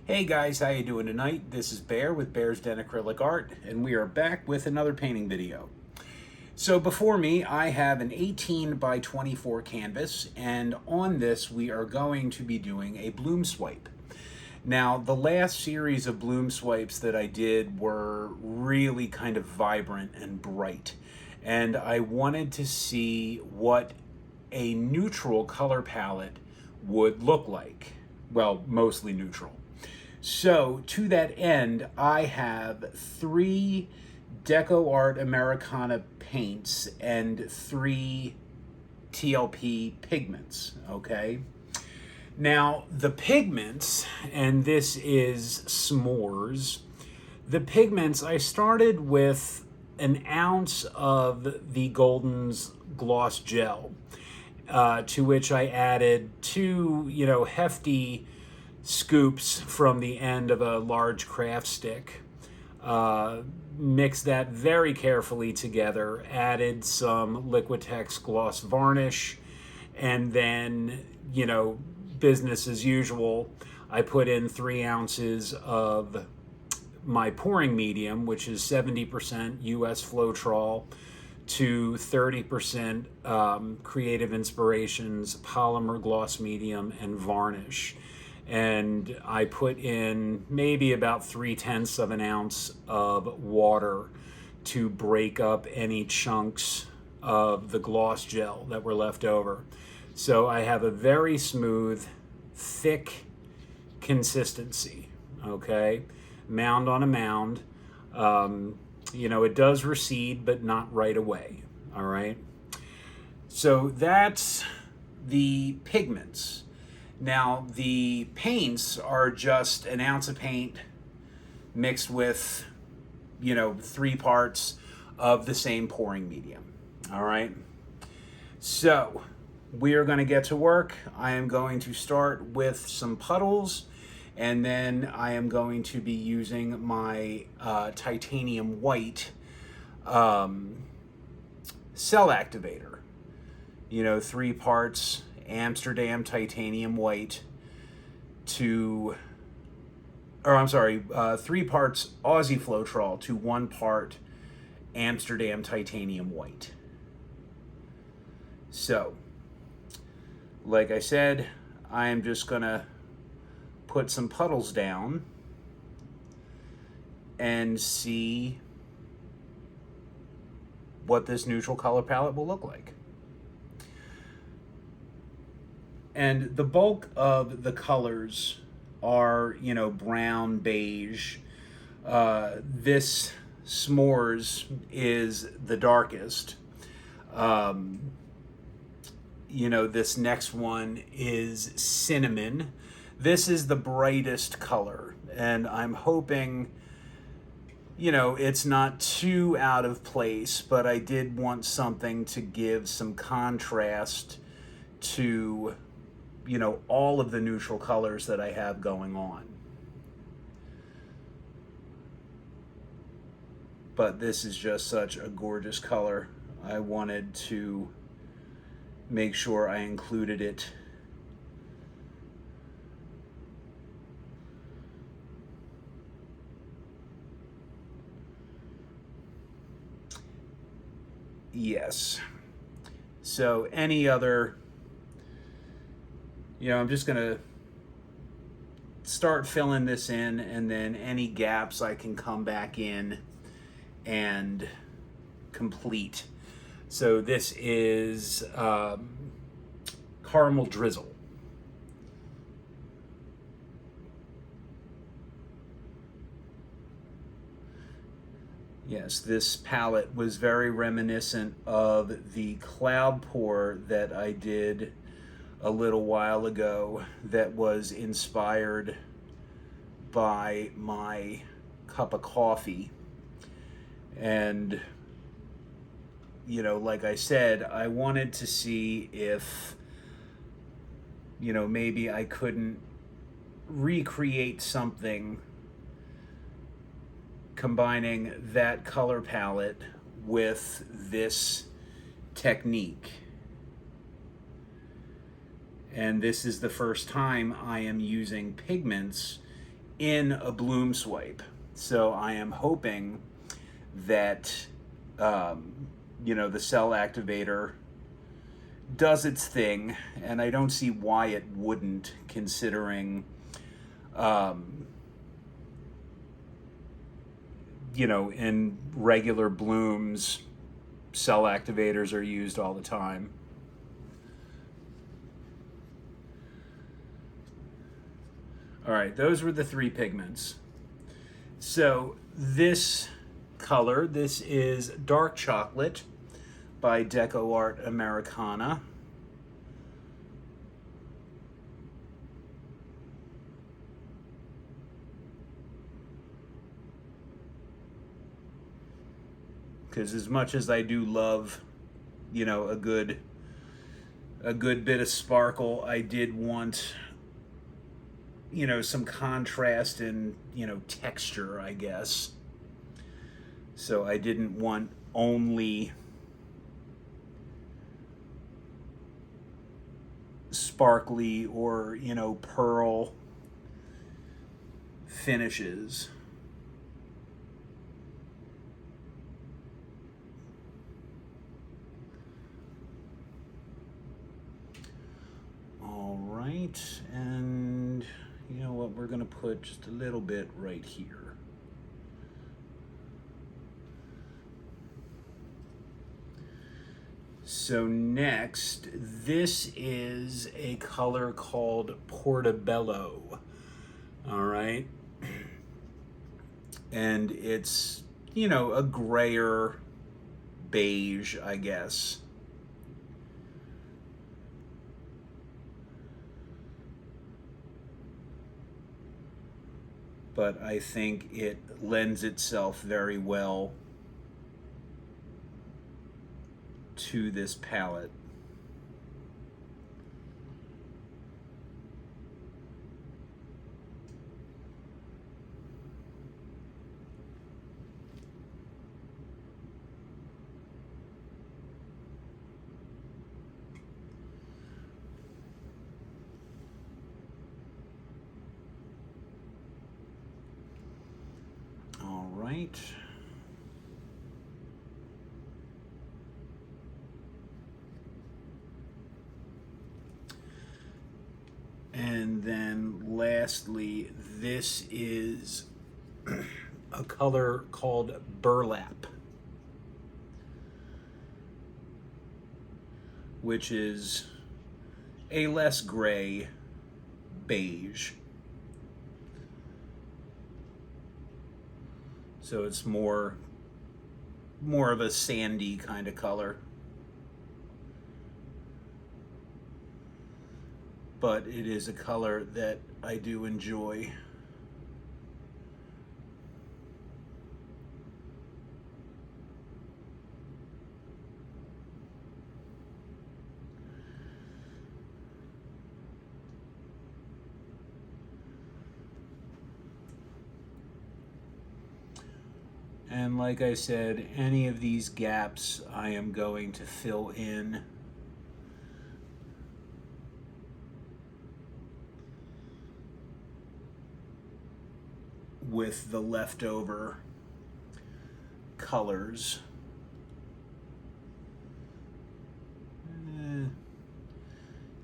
Hey guys, how you doing tonight? This is Bear with Bear's Den Acrylic Art, and we are back with another painting video. So before me, I have an 18 by 24 canvas, and on this we are going to be doing a bloom swipe. Now, the last series of bloom swipes that I did were really kind of vibrant and bright, and I wanted to see what a neutral color palette would look like. Well, mostly neutral. So to that end, I have 3 Deco Art Americana paints and 3 TLP pigments, okay? Now, the pigments, and this is s'mores, the pigments, I started with an ounce of the Golden's Gloss Gel, to which I added 2, hefty scoops from the end of a large craft stick. Mix that very carefully together, added some Liquitex Gloss Varnish, and then, business as usual, I put in 3 ounces of my pouring medium, which is 70% US Floetrol to 30% Creative Inspirations Polymer Gloss Medium and Varnish. And I put in maybe about 3/10 of an ounce of water to break up any chunks of the gloss gel that were left over. So I have a very smooth, thick consistency, okay? Mound on a mound. It does recede, but not right away, all right? So that's the pigments. Now, the paints are just an ounce of paint mixed with, 3 parts of the same pouring medium. All right. So we are going to get to work. I am going to start with some puddles, and then I am going to be using my titanium white cell activator. 3 parts Amsterdam titanium white 3 parts Aussie Floetrol to 1 part Amsterdam titanium white. So, like I said, I am just gonna put some puddles down and see what this neutral color palette will look like. And the bulk of the colors are, brown, beige. This s'mores is the darkest. This next one is cinnamon. This is the brightest color. And I'm hoping, it's not too out of place, but I did want something to give some contrast to all of the neutral colors that I have going on. But this is just such a gorgeous color. I wanted to make sure I included it. Yes. So any other I'm just going to start filling this in, and then any gaps I can come back in and complete. So this is caramel drizzle. Yes, this palette was very reminiscent of the cloud pour that I did a little while ago that was inspired by my cup of coffee. And, like I said, I wanted to see if, maybe I couldn't recreate something combining that color palette with this technique. And this is the first time I am using pigments in a bloom swipe. So I am hoping that, the cell activator does its thing, and I don't see why it wouldn't, considering, in regular blooms, cell activators are used all the time. All right, those were the 3 pigments. So this color, this is Dark Chocolate by Deco Art Americana. Because as much as I do love, a good bit of sparkle, I did want, some contrast and, texture, I guess. So I didn't want only sparkly or, pearl finishes. All right, and you know what, we're gonna put just a little bit right here. So next, this is a color called Portobello. All right, and it's, a grayer beige, I guess. But I think it lends itself very well to this palette. All right. And then lastly, this is a color called Burlap, which is a less gray beige. So it's more of a sandy kind of color. But it is a color that I do enjoy. And like I said, any of these gaps I am going to fill in with the leftover colors.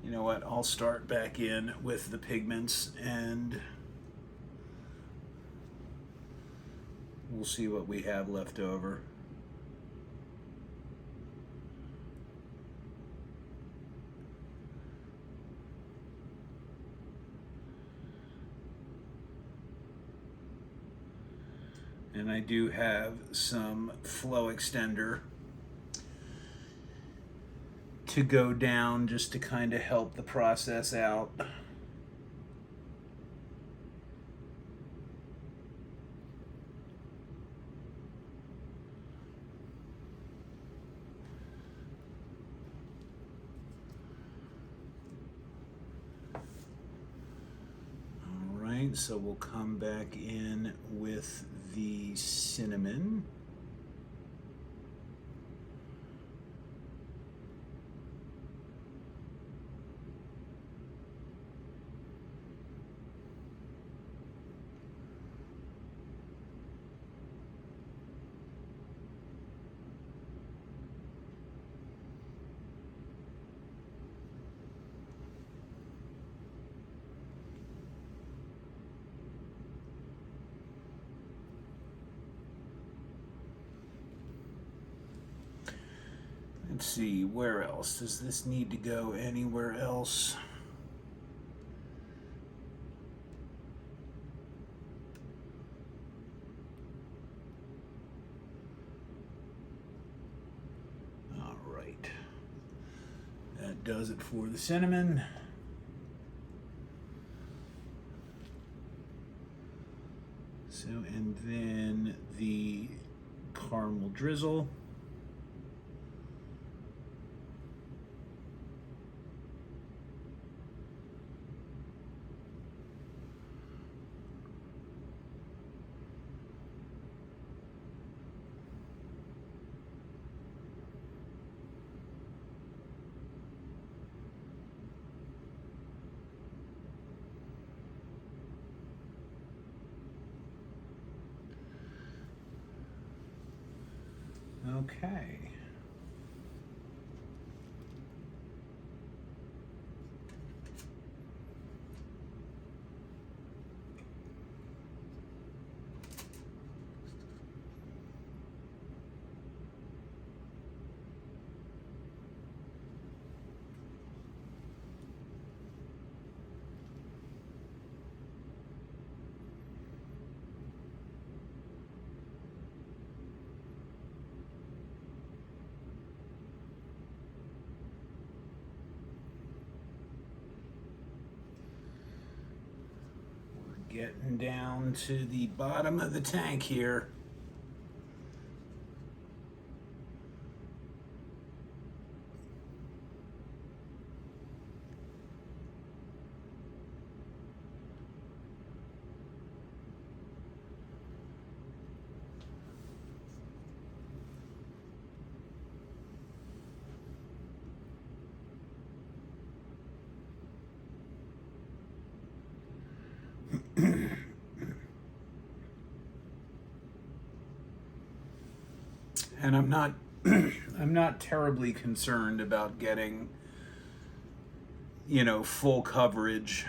You know what, I'll start back in with the pigments and we'll see what we have left over. And I do have some flow extender to go down just to kind of help the process out. All right, so we'll come back in with the cinnamon. let's see, where else? Does this need to go anywhere else? All right. That does it for the cinnamon. So, and then the caramel drizzle. Okay. Getting down to the bottom of the tank here. And I'm not I'm not terribly concerned about getting, you know, full coverage,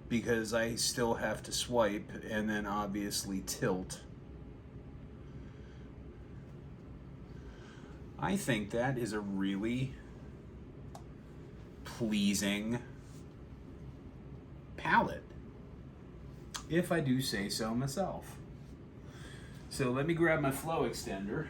because I still have to swipe and then obviously tilt. I think that is a really pleasing palette, if I do say so myself. So let me grab my flow extender.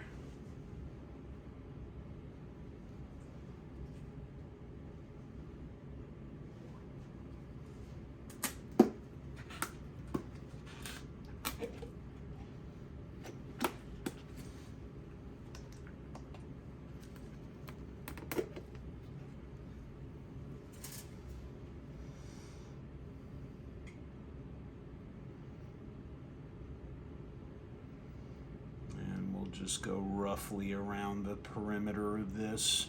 Just go roughly around the perimeter of this.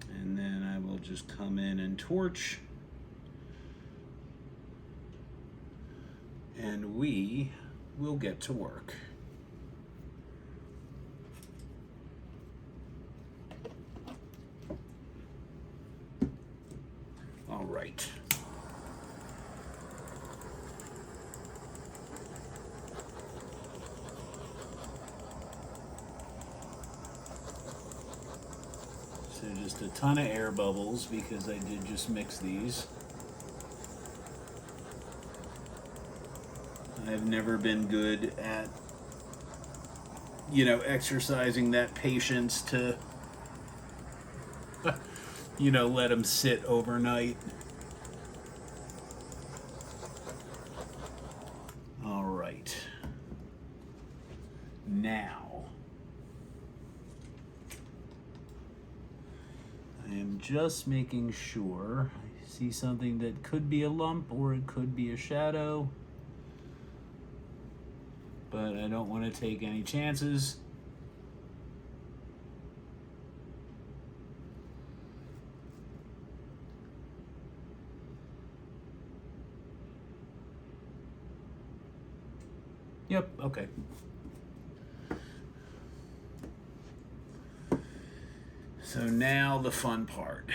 And then I will just come in and torch. And we will get to work. All right. So just a ton of air bubbles because I did just mix these. I've never been good at, you know, exercising that patience to, you know, let them sit overnight. All right. Now, I am just making sure I see something that could be a lump or it could be a shadow. But I don't want to take any chances. Yep, okay. So now the fun part.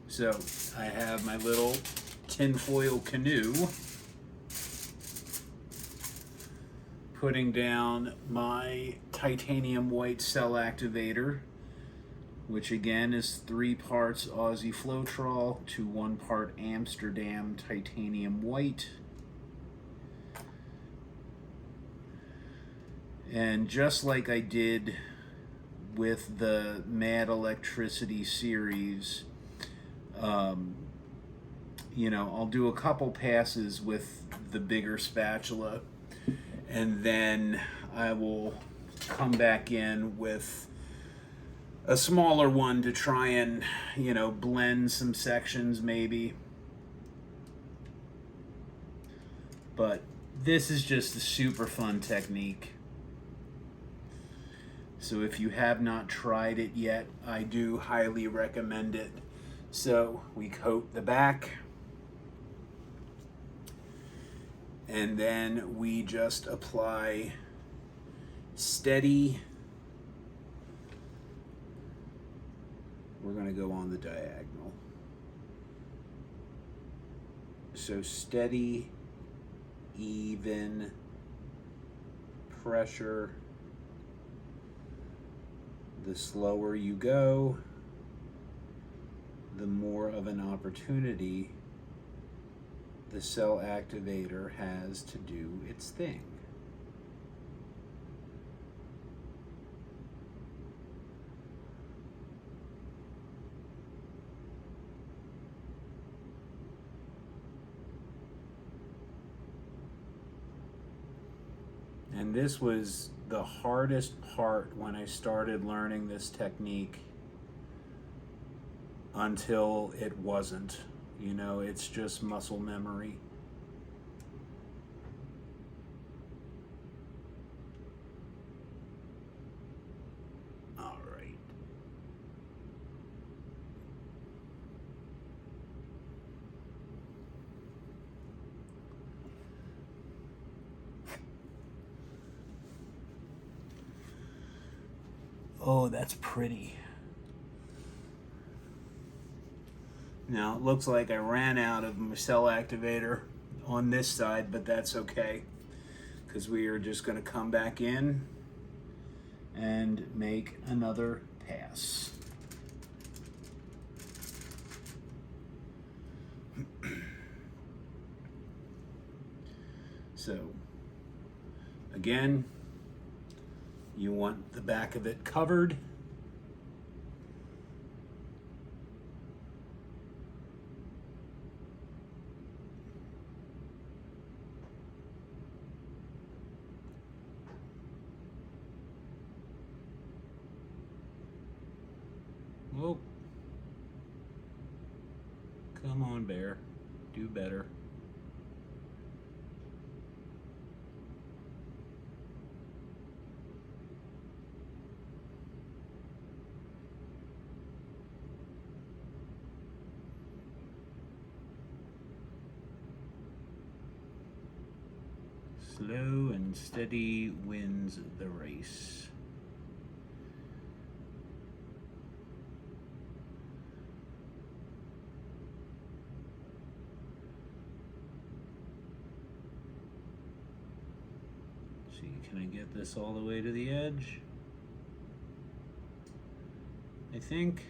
So I have my little tinfoil canoe, putting down my titanium white cell activator, which again is 3 parts Aussie Floetrol to 1 part Amsterdam titanium white. And just like I did with the Mad Electricity series, you know, I'll do a couple passes with the bigger spatula, and then I will come back in with a smaller one to try and, you know, blend some sections maybe. But this is just a super fun technique. So if you have not tried it yet, I do highly recommend it. So we coat the back, and then we just apply steady. We're going to go on the diagonal. So steady, even pressure. The slower you go, the more of an opportunity the cell activator has to do its thing. And this was the hardest part when I started learning this technique, until it wasn't. You know, it's just muscle memory. All right. Oh, that's pretty. Now, it looks like I ran out of my cell activator on this side, but that's okay, because we are just going to come back in and make another pass. So, again, you want the back of it covered. Whoa. Come on, bear. Do better. Slow and steady wins the race. See, can I get this all the way to the edge? I think.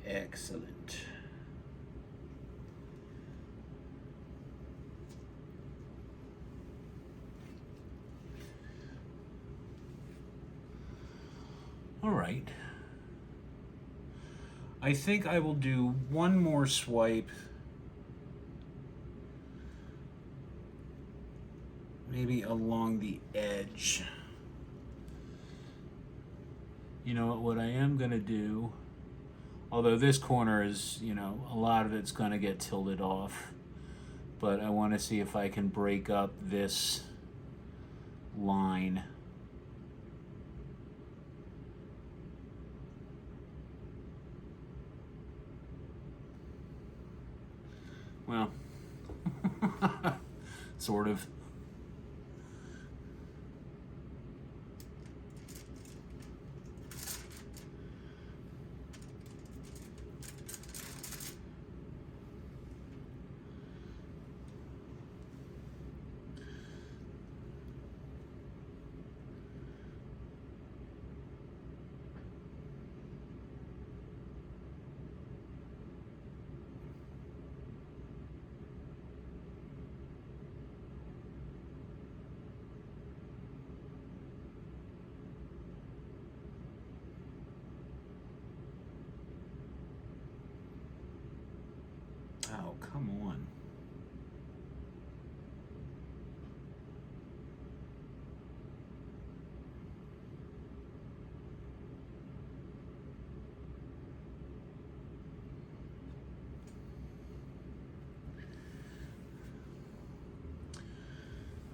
Excellent. All right. I think I will do one more swipe. Maybe along the edge. You know what I am going to do, although this corner is, you know, a lot of it's going to get tilted off, but I want to see if I can break up this line. Well, sort of. Oh, come on.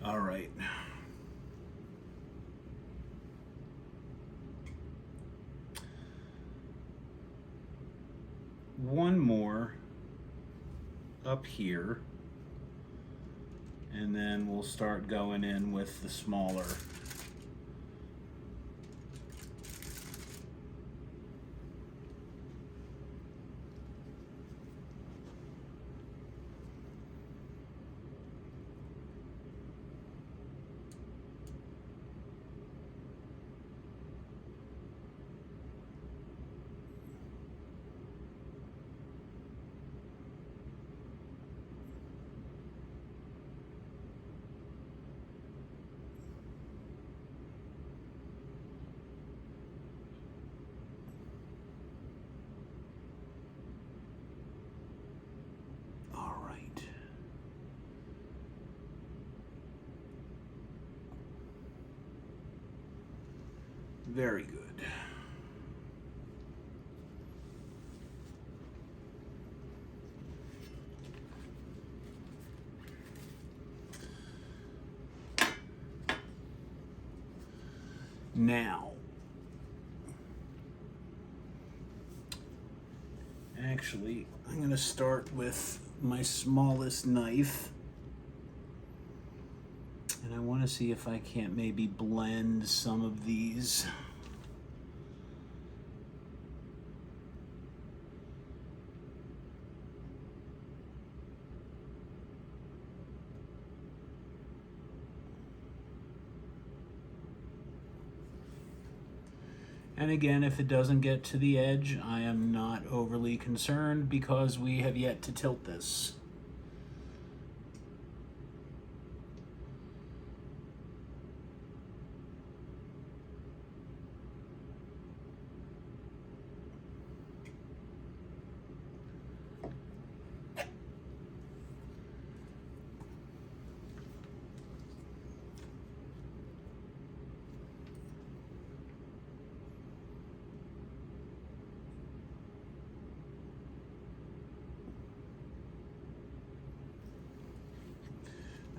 All right. One more up here, and then we'll start going in with the smaller. Very good. Now, actually, I'm going to start with my smallest knife. And I want to see if I can't maybe blend some of these. And again, if it doesn't get to the edge, I am not overly concerned because we have yet to tilt this.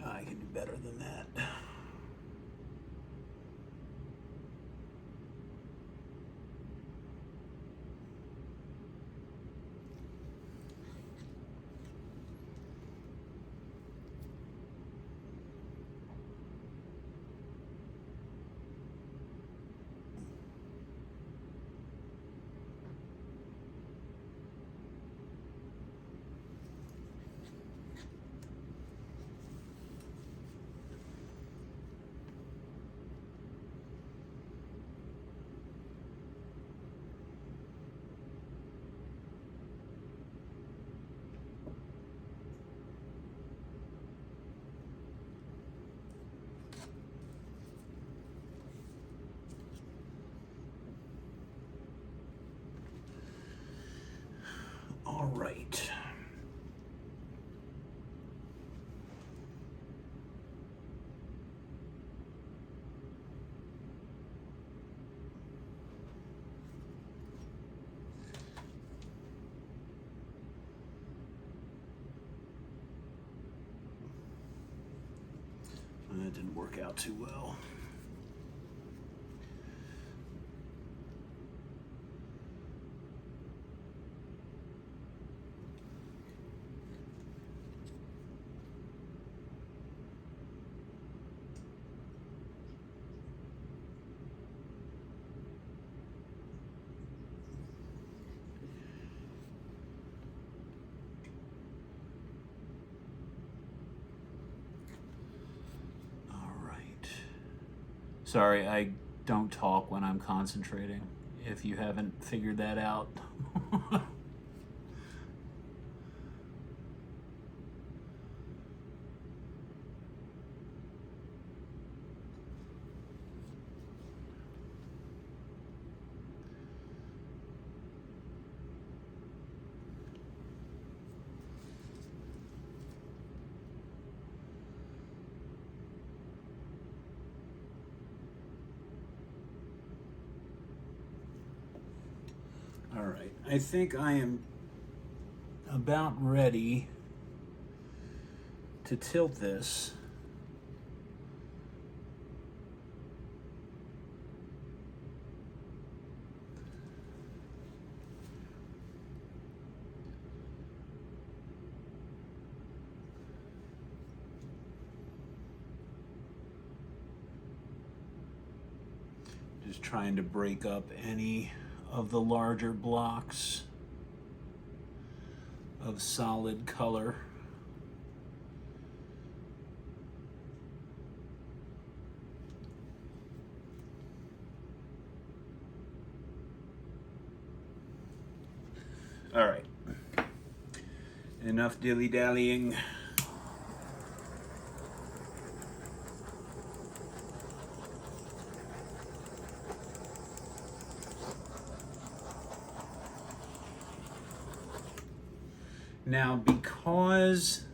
I can do better than that. All right. That didn't work out too well. Sorry, I don't talk when I'm concentrating, if you haven't figured that out. All right, I think I am about ready to tilt this. Just trying to break up any of the larger blocks of solid color. All right, enough dilly-dallying. Now, because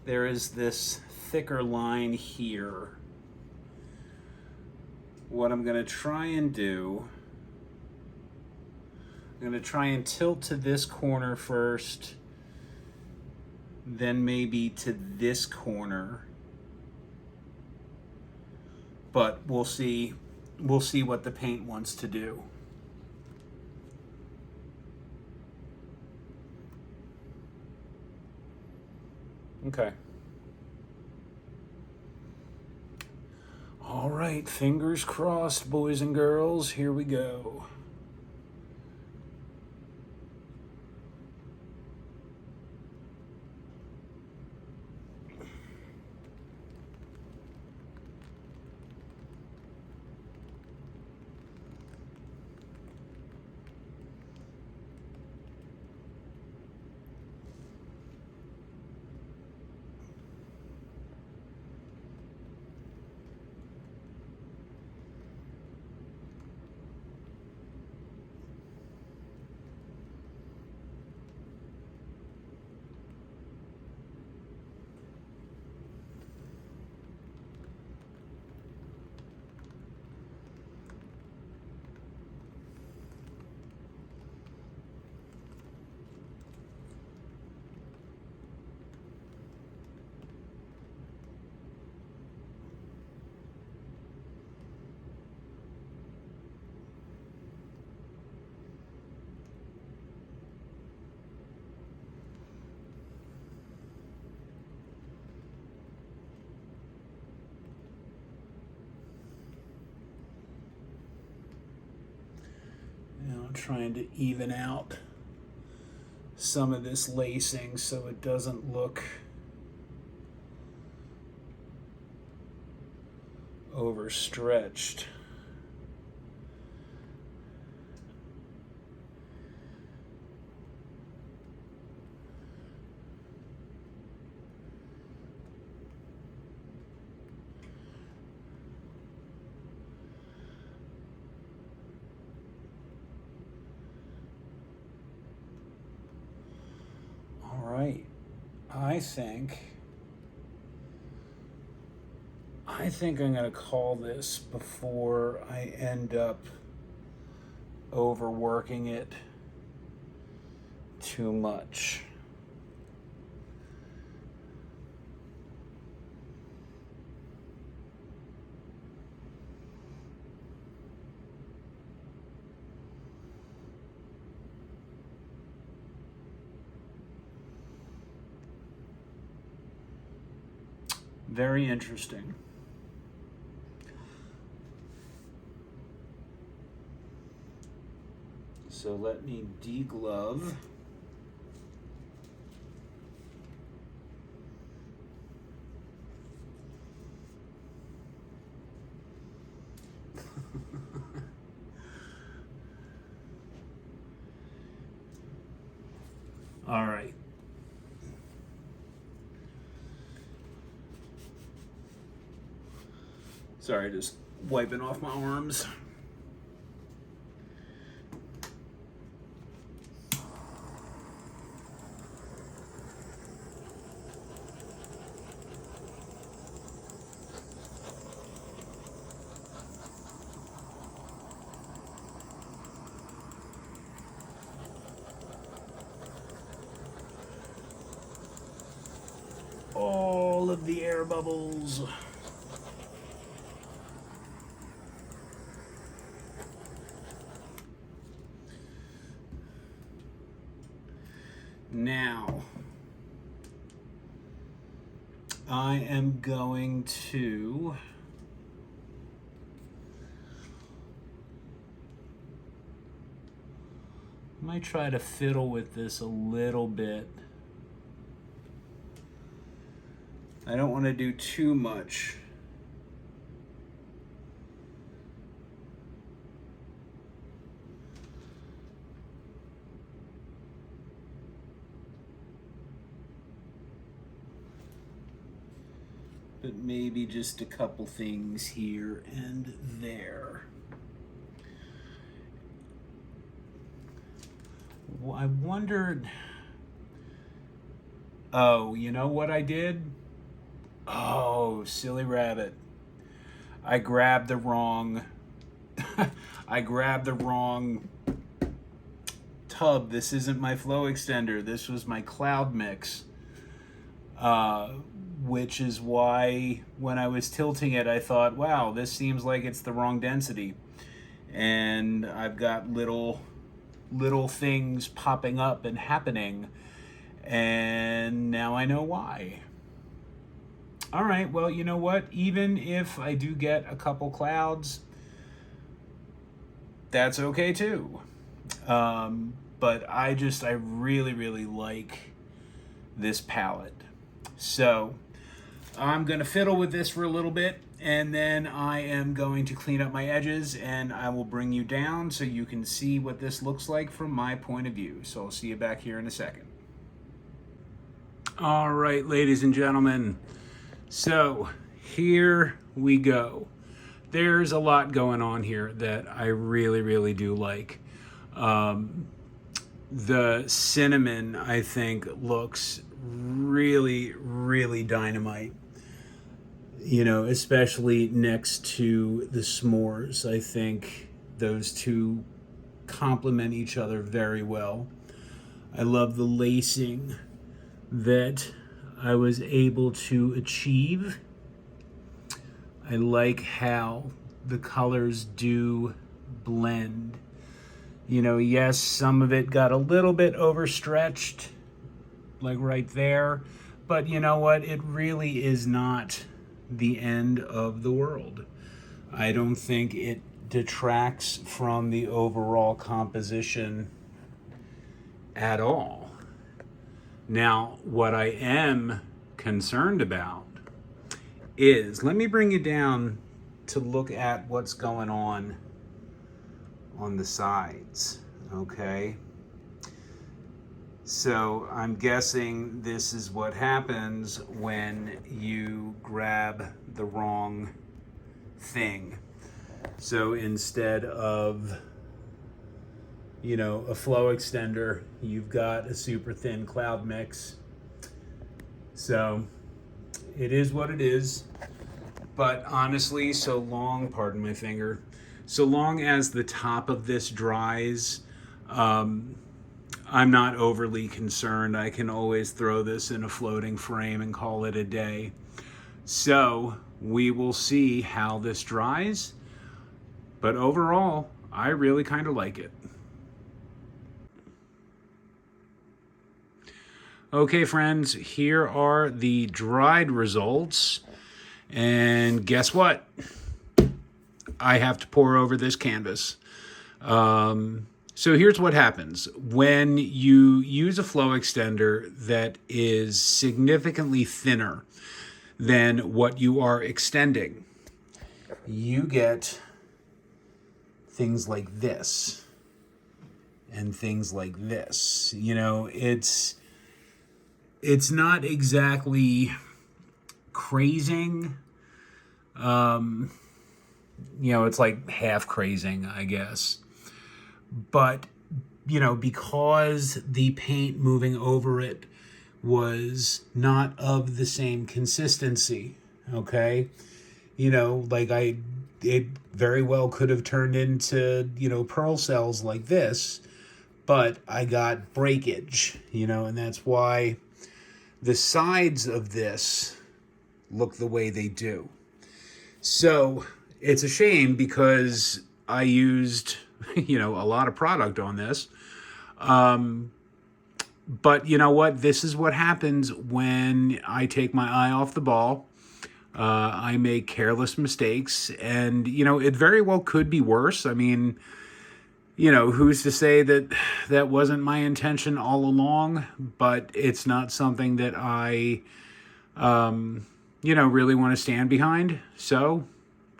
there is this thicker line here, what I'm going to try and do, I'm going to try and tilt to this corner first, then maybe to this corner. But we'll see what the paint wants to do. Okay. All right, fingers crossed, boys and girls. Here we go. Trying to even out some of this lacing so it doesn't look overstretched. Right, I think I'm going to call this before I end up overworking it too much. Very interesting. So let me deglove. All right. Sorry, just wiping off my arms. All of the air bubbles. Now, I am going to might try to fiddle with this a little bit. I don't want to do too much. But maybe just a couple things here and there. Well, I wondered, oh, you know what I did? Oh, silly rabbit. I grabbed the wrong tub. This isn't my flow extender. This was my cloud mix. Which is why when I was tilting it, I thought, wow, this seems like it's the wrong density. And I've got little things popping up and happening. And now I know why. All right, well, you know what? Even if I do get a couple clouds, that's okay too. But I really, really like this palette. So I'm going to fiddle with this for a little bit, and then I am going to clean up my edges, and I will bring you down so you can see what this looks like from my point of view. So I'll see you back here in a second. All right, ladies and gentlemen. So here we go. There's a lot going on here that I really, really do like. The cinnamon, I think, looks really, really dynamite. You know, especially next to the s'mores. I think those two complement each other very well. I love the lacing that I was able to achieve. I like how the colors do blend. You know, yes, some of it got a little bit overstretched, like right there, but you know what? It really is not the end of the world. I don't think it detracts from the overall composition at all. Now, what I am concerned about is, let me bring you down to look at what's going on the sides, okay? So I'm guessing this is what happens when you grab the wrong thing. So instead of, you know, a flow extender, you've got a super thin cloud mix. So it is what it is. But honestly, so long, pardon my finger, so long as the top of this dries, I'm not overly concerned. I can always throw this in a floating frame and call it a day. So we will see how this dries. But overall, I really kind of like it. Okay, friends, here are the dried results. And guess what? I have to pour over this canvas. So here's what happens. When you use a flow extender that is significantly thinner than what you are extending, you get things like this. and things like this. You know, it's not exactly crazing. You know, it's like half crazing, I guess. But, you know, because the paint moving over it was not of the same consistency, okay? You know, like it very well could have turned into, you know, pearl cells like this, but I got breakage, you know, and that's why the sides of this look the way they do. So it's a shame because I used, you know, a lot of product on this. But you know what? This is what happens when I take my eye off the ball. I make careless mistakes, and, you know, it very well could be worse. I mean, you know, who's to say that that wasn't my intention all along, but it's not something that I, you know, really want to stand behind. So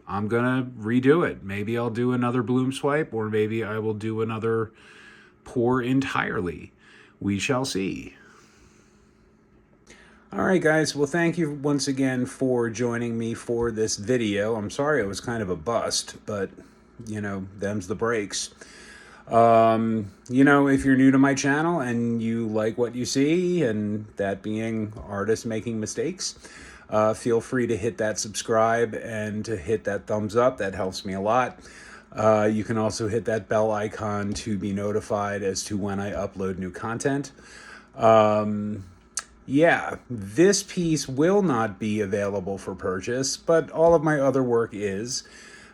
I'm going to redo it. Maybe I'll do another bloom swipe, or maybe I will do another pour entirely. We shall see. All right, guys. Well, thank you once again for joining me for this video. I'm sorry it was kind of a bust, but, you know, them's the breaks. You know, if you're new to my channel and you like what you see, and that being artists making mistakes, feel free to hit that subscribe and to hit that thumbs up. That helps me a lot. You can also hit that bell icon to be notified as to when I upload new content. Yeah, this piece will not be available for purchase, but all of my other work is.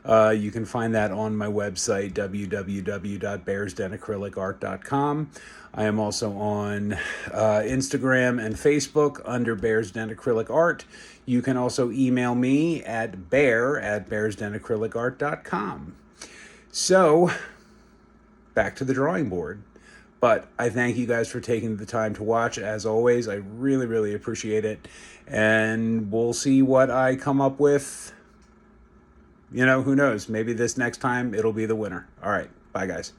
You can find that on my website, www.bearsdenacrylicart.com. I am also on Instagram and Facebook under Bears Den Acrylic Art. You can also email me at bear@bearsdenacrylicart.com. So, back to the drawing board. But I thank you guys for taking the time to watch. As always, I really, really appreciate it. And we'll see what I come up with. You know, who knows? Maybe this next time it'll be the winner. All right. Bye, guys.